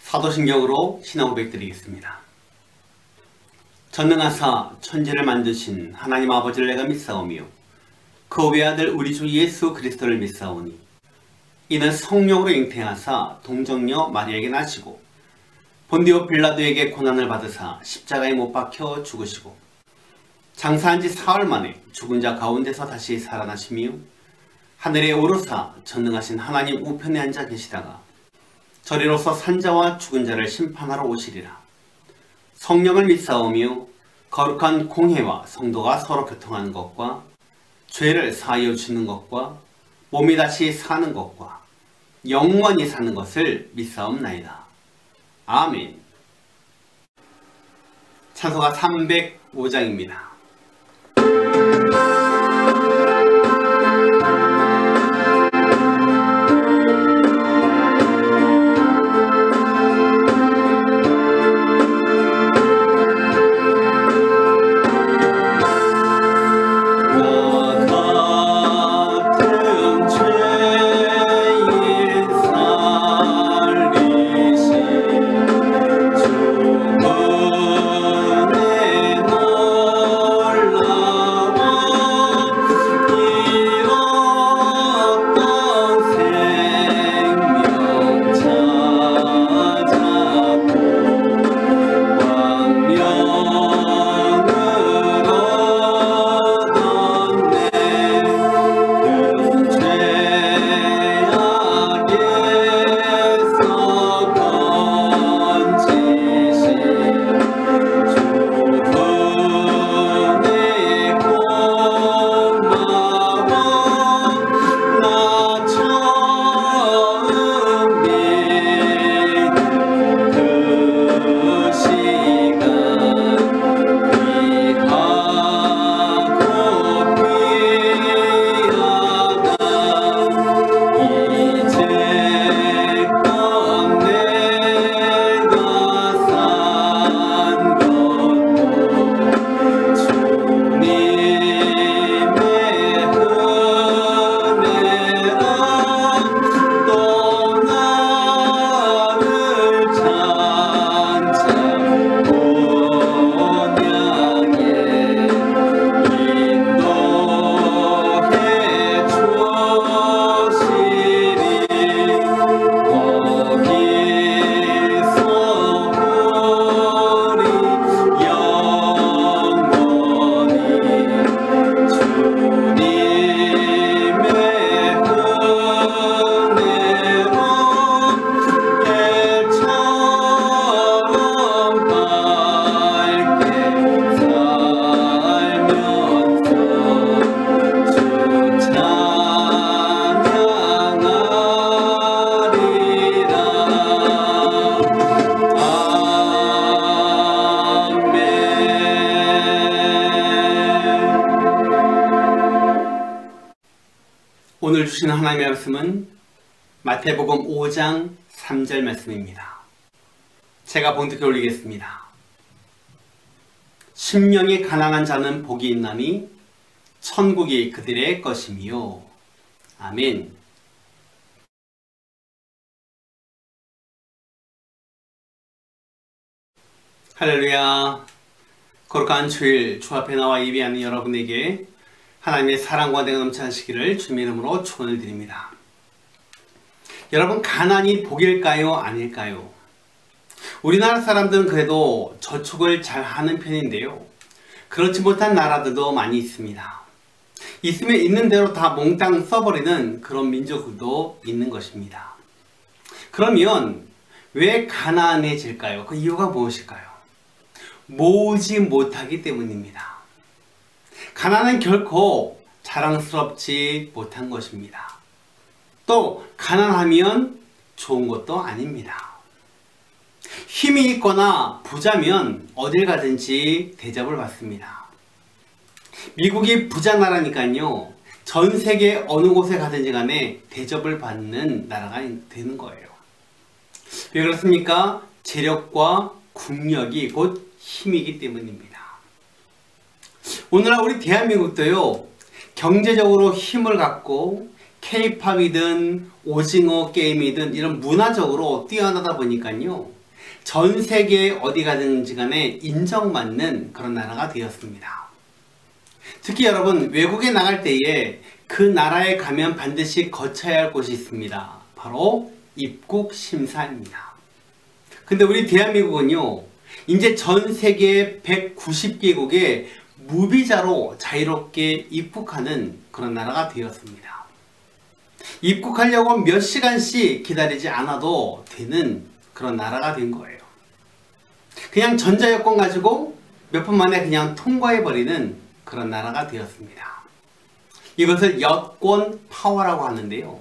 사도신경으로 신앙 고백드리겠습니다. 전능하사 천지를 만드신 하나님 아버지를 내가 믿사오며 그 외아들 우리 주 예수 그리스도를 믿사오니 이는 성령으로 잉태하사 동정녀 마리아에게 나시고 본디오 빌라도에게 고난을 받으사 십자가에 못 박혀 죽으시고 장사한 지 사흘 만에 죽은 자 가운데서 다시 살아나시며 하늘에 오르사 전능하신 하나님 우편에 앉아 계시다가 저리로서 산자와 죽은 자를 심판하러 오시리라. 성령을 믿사오며 거룩한 공회와 성도가 서로 교통하는 것과 죄를 사하여 주는 것과 몸이 다시 사는 것과 영원히 사는 것을 믿사옵나이다. 아멘. 찬송가 305장입니다. 오늘 주시는 하나님의 말씀은 마태복음 5장 3절 말씀입니다. 제가 봉독해 올리겠습니다. 심령이 가난한 자는 복이 있나니 천국이 그들의 것이며. 아멘. 할렐루야. 거룩한 주일 주 앞에 나와 예배하는 여러분에게 하나님의 사랑과 은혜가 넘쳐나시기를 주님의 이름으로 축원을 드립니다. 여러분, 가난이 복일까요? 아닐까요? 우리나라 사람들은 그래도 저축을 잘 하는 편인데요. 그렇지 못한 나라들도 많이 있습니다. 있으면 있는 대로 다 몽땅 써버리는 그런 민족도 있는 것입니다. 그러면 왜 가난해질까요? 그 이유가 무엇일까요? 모으지 못하기 때문입니다. 가난은 결코 자랑스럽지 못한 것입니다. 또 가난하면 좋은 것도 아닙니다. 힘이 있거나 부자면 어딜 가든지 대접을 받습니다. 미국이 부자 나라니까요, 전 세계 어느 곳에 가든지 간에 대접을 받는 나라가 되는 거예요. 왜 그렇습니까? 재력과 국력이 곧 힘이기 때문입니다. 오늘날 우리 대한민국도요, 경제적으로 힘을 갖고 K-팝이든 오징어 게임이든 이런 문화적으로 뛰어나다 보니까요. 전 세계 어디 가든지 간에 인정받는 그런 나라가 되었습니다. 특히 여러분 외국에 나갈 때에 그 나라에 가면 반드시 거쳐야 할 곳이 있습니다. 바로 입국 심사입니다. 근데 우리 대한민국은요. 이제 전 세계 190개국에 무비자로 자유롭게 입국하는 그런 나라가 되었습니다. 입국하려고 몇 시간씩 기다리지 않아도 되는 그런 나라가 된 거예요. 그냥 전자여권 가지고 몇 분 만에 그냥 통과해버리는 그런 나라가 되었습니다. 이것을 여권 파워라고 하는데요.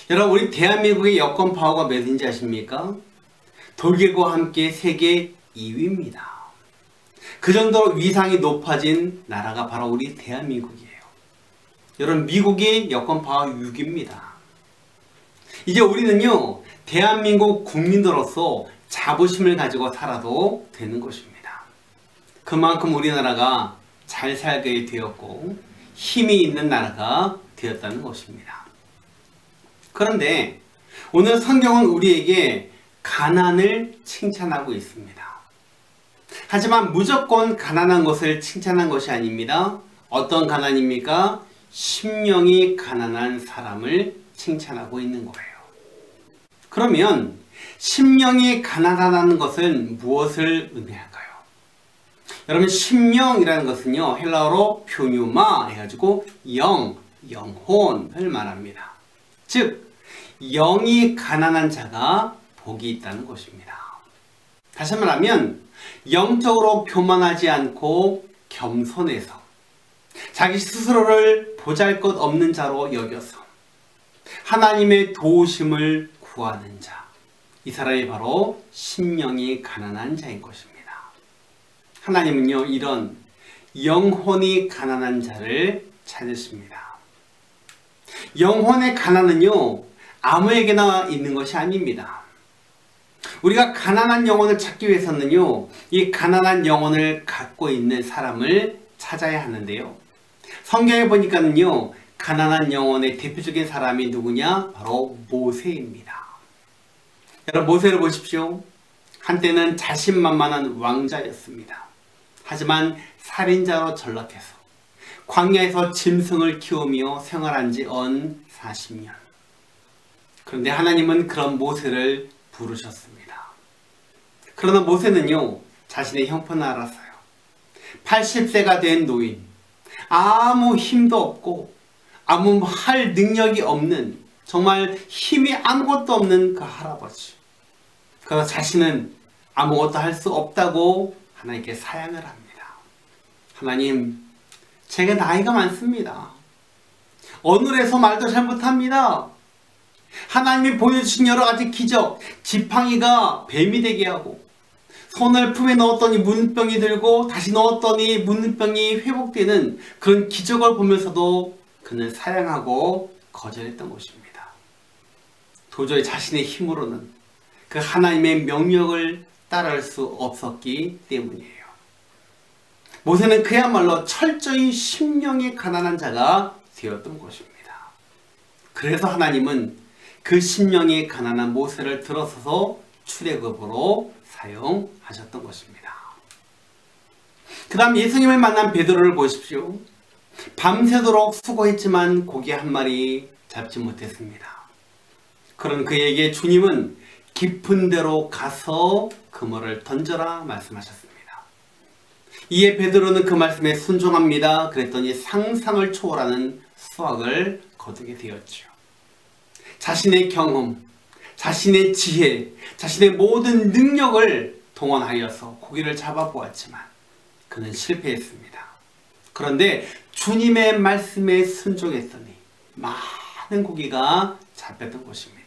여러분 우리 대한민국의 여권 파워가 몇인지 아십니까? 독일과 함께 세계 2위입니다. 그 정도로 위상이 높아진 나라가 바로 우리 대한민국이에요. 여러분 미국이 여권 파워 6위입니다. 이제 우리는요 대한민국 국민으로서 자부심을 가지고 살아도 되는 것입니다. 그만큼 우리나라가 잘 살게 되었고 힘이 있는 나라가 되었다는 것입니다. 그런데 오늘 성경은 우리에게 가난을 칭찬하고 있습니다. 하지만 무조건 가난한 것을 칭찬한 것이 아닙니다. 어떤 가난입니까? 심령이 가난한 사람을 칭찬하고 있는 거예요. 그러면 심령이 가난하다는 것은 무엇을 의미할까요? 여러분 심령이라는 것은요 헬라어로 표뉴마 해가지고 영혼을 말합니다. 즉 영이 가난한 자가 복이 있다는 것입니다. 다시 말하면 영적으로 교만하지 않고 겸손해서 자기 스스로를 보잘것없는 자로 여겨서 하나님의 도우심을 구하는 자, 이 사람이 바로 심령이 가난한 자인 것입니다. 하나님은요 이런 영혼이 가난한 자를 찾으십니다. 영혼의 가난은요 아무에게나 있는 것이 아닙니다. 우리가 가난한 영혼을 찾기 위해서는요 이 가난한 영혼을 갖고 있는 사람을 찾아야 하는데요. 성경에 보니까는요 가난한 영혼의 대표적인 사람이 누구냐? 바로 모세입니다. 여러분 모세를 보십시오. 한때는 자신만만한 왕자였습니다. 하지만 살인자로 전락해서 광야에서 짐승을 키우며 생활한 지 언 40년. 그런데 하나님은 그런 모세를 부르셨습니다. 그러나 모세는요 자신의 형편을 알았어요. 80세가 된 노인, 아무 힘도 없고 아무 할 능력이 없는 정말 힘이 아무것도 없는 그 할아버지. 그래서 자신은 아무것도 할 수 없다고 하나님께 사양을 합니다. 하나님, 제가 나이가 많습니다. 어눌해서 말도 잘 못합니다. 하나님이 보여주신 여러 가지 기적, 지팡이가 뱀이 되게 하고 손을 품에 넣었더니 문병이 들고 다시 넣었더니 문병이 회복되는 그런 기적을 보면서도 그는 사양하고 거절했던 것입니다. 도저히 자신의 힘으로는 그 하나님의 명령을 따라할 수 없었기 때문이에요. 모세는 그야말로 철저히 심령이 가난한 자가 되었던 것입니다. 그래서 하나님은 그 심령이 가난한 모세를 들어서서 출애굽으로 사용하셨던 것입니다. 그 다음 예수님을 만난 베드로를 보십시오. 밤새도록 수고했지만 고기 한 마리 잡지 못했습니다. 그런 그에게 주님은 깊은 데로 가서 그물을 던져라 말씀하셨습니다. 이에 베드로는 그 말씀에 순종합니다. 그랬더니 상상을 초월하는 수확을 거두게 되었죠. 자신의 경험, 자신의 지혜, 자신의 모든 능력을 동원하여서 고기를 잡아보았지만 그는 실패했습니다. 그런데 주님의 말씀에 순종했더니 많은 고기가 잡혔던 것입니다.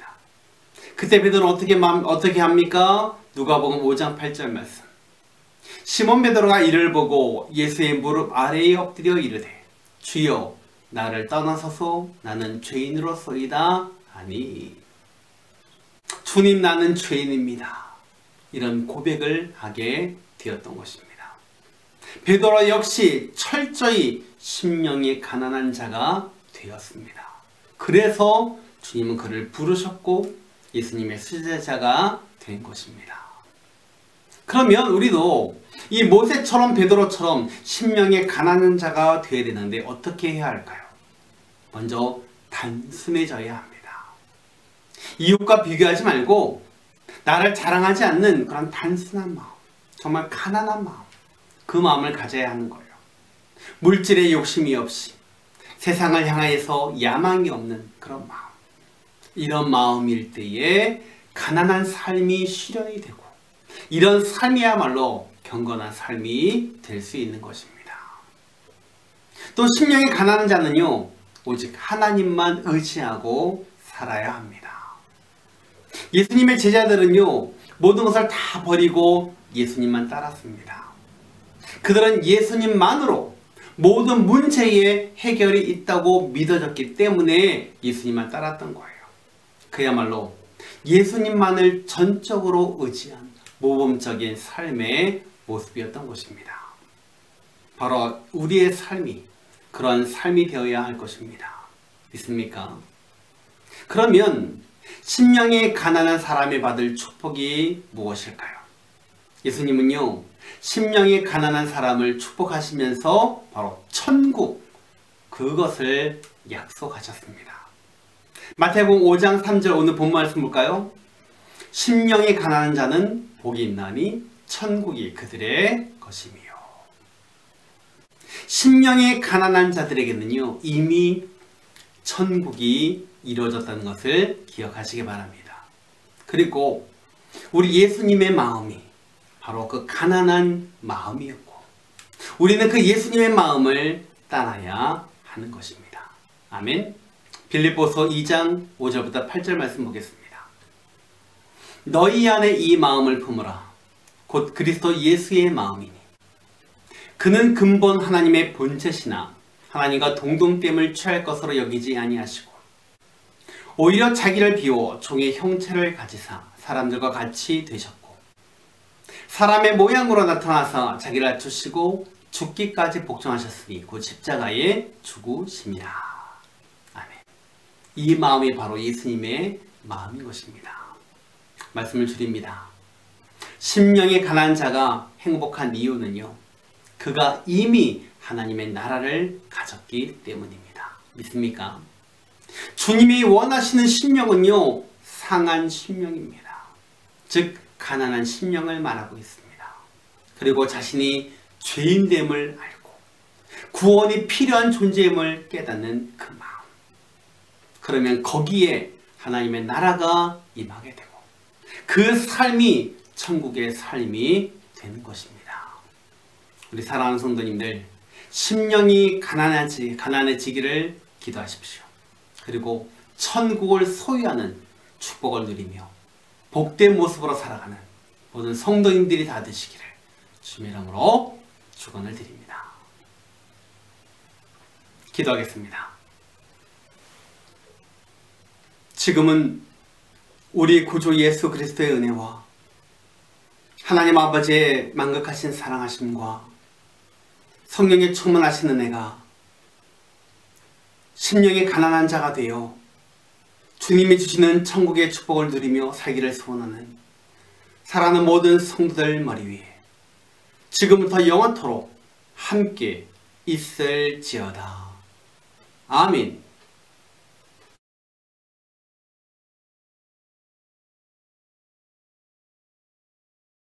그때 베드로는 어떻게 합니까? 누가복음 5장 8절 말씀. 시몬 베드로가 이를 보고 예수의 무릎 아래에 엎드려 이르되 주여 나를 떠나소서 나는 죄인으로소이다 하니. 주님 나는 죄인입니다. 이런 고백을 하게 되었던 것입니다. 베드로 역시 철저히 심령이 가난한 자가 되었습니다. 그래서 주님은 그를 부르셨고 예수님의 수제자가 된 것입니다. 그러면 우리도 이 모세처럼 베드로처럼 심령에 가난한 자가 되어야 되는데 어떻게 해야 할까요? 먼저 단순해져야 합니다. 이웃과 비교하지 말고 나를 자랑하지 않는 그런 단순한 마음, 정말 가난한 마음, 그 마음을 가져야 하는 거예요. 물질에 욕심이 없이 세상을 향하여서 야망이 없는 그런 마음, 이런 마음일 때에 가난한 삶이 실현이 되고 이런 삶이야말로 경건한 삶이 될 수 있는 것입니다. 또 심령이 가난한 자는요, 오직 하나님만 의지하고 살아야 합니다. 예수님의 제자들은요, 모든 것을 다 버리고 예수님만 따랐습니다. 그들은 예수님만으로 모든 문제의 해결이 있다고 믿어졌기 때문에 예수님만 따랐던 거예요. 그야말로 예수님만을 전적으로 의지한 모범적인 삶의 모습이었던 것입니다. 바로 우리의 삶이 그런 삶이 되어야 할 것입니다. 믿습니까? 그러면 심령이 가난한 사람이 받을 축복이 무엇일까요? 예수님은요, 심령이 가난한 사람을 축복하시면서 바로 천국, 그것을 약속하셨습니다. 마태복음 5장 3절 오늘 본 말씀 볼까요? 심령이 가난한 자는 복이 있나니 천국이 그들의 것이며. 심령이 가난한 자들에게는요, 이미 천국이 이루어졌다는 것을 기억하시기 바랍니다. 그리고 우리 예수님의 마음이 바로 그 가난한 마음이었고 우리는 그 예수님의 마음을 따라야 하는 것입니다. 아멘. 빌립보서 2장 5절부터 8절 말씀 보겠습니다. 너희 안에 이 마음을 품으라. 곧 그리스도 예수의 마음이니 그는 근본 하나님의 본체시나 하나님과 동등됨을 취할 것으로 여기지 아니하시고 오히려 자기를 비워 종의 형체를 가지사 사람들과 같이 되셨고 사람의 모양으로 나타나서 자기를 낮추시고 죽기까지 복종하셨으니 곧 십자가에 죽으심이라. 아멘. 이 마음이 바로 예수님의 마음인 것입니다. 말씀을 줄입니다. 심령이 가난한 자가 행복한 이유는요, 그가 이미 하나님의 나라를 가졌기 때문입니다. 믿습니까? 주님이 원하시는 심령은요, 상한 심령입니다. 즉 가난한 심령을 말하고 있습니다. 그리고 자신이 죄인됨을 알고 구원이 필요한 존재임을 깨닫는 그 마음. 그러면 거기에 하나님의 나라가 임하게 되고 그 삶이 천국의 삶이 되는 것입니다. 우리 사랑하는 성도님들, 심령이 가난해지기를 기도하십시오. 그리고 천국을 소유하는 축복을 누리며 복된 모습으로 살아가는 모든 성도님들이 다 되시기를 주님의 이름으로 축원을 드립니다. 기도하겠습니다. 지금은 우리 구주 예수 그리스도의 은혜와 하나님 아버지의 만극하신 사랑하심과 성령의 충만하신 은혜가 심령이 가난한 자가 되어 주님이 주시는 천국의 축복을 누리며 살기를 소원하는 사랑하는 모든 성도들 머리 위에 지금부터 영원토록 함께 있을지어다. 아멘.